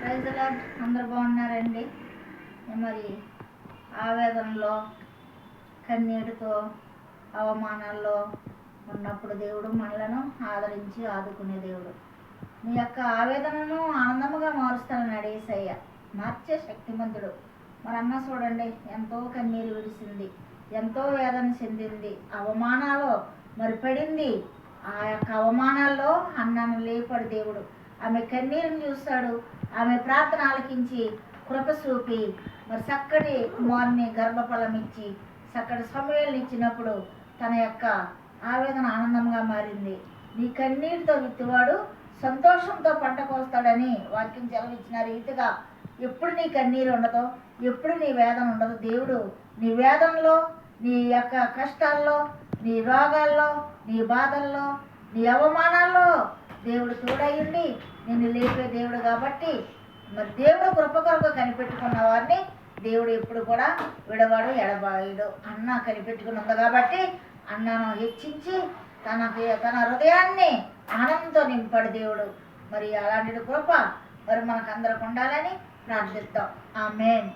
Praise the lord. అందరు బాగున్నారండి. మరి ఆవేదనలో, కన్నీటితో, అవమానాల్లో ఉన్నప్పుడు దేవుడు మనలను ఆదరించి ఆదుకునే దేవుడు. నీ యొక్క ఆవేదనను ఆనందముగా మారుస్తానన్నాడు యేసయ్య. మార్చే శక్తిమంతుడు. మరి అమ్మ చూడండి, ఎంతో కన్నీరు విడిసింది, ఎంతో వేదన చెందింది, అవమానాలు మరి పడింది. ఆ యొక్క అవమానాల్లో అన్నను లేపాడు దేవుడు. ఆమె కన్నీరుని చూస్తాడు. ఆమె ప్రార్థన ఆలకించి కృప చూపి మరి చక్కటి కుమారుని గర్భఫలం ఇచ్చి చక్కటి సమయాలను ఇచ్చినప్పుడు తన యొక్క ఆవేదన ఆనందంగా మారింది. నీ కన్నీటితో విత్తువాడు సంతోషంతో పంట కోస్తాడని వాక్యం సెలవిచ్చిన రీతిగా ఎప్పుడు నీ కన్నీరు ఉండదో, ఎప్పుడు నీ వేదన ఉండదు. దేవుడు నీ వేదనలో, నీ యొక్క కష్టాల్లో, నీ రోగాల్లో, నీ బాధల్లో, నీ అవమానాల్లో దేవుడు తోడయ్యండి నిన్ను లేపే దేవుడు. కాబట్టి మరి దేవుడు కృప కొరకు కనిపెట్టుకున్న వారిని దేవుడు ఎప్పుడు కూడా విడవాడు, ఎడబాయుడు. అన్న కనిపెట్టుకుని ఉంది కాబట్టి అన్నను హెచ్చించి తన హృదయాన్ని ఆనందంతో నింపాడు దేవుడు. మరి అలాంటి కృప మరి మనకు అందరికి ఉండాలని ప్రార్థిద్దాం. ఆమేన్.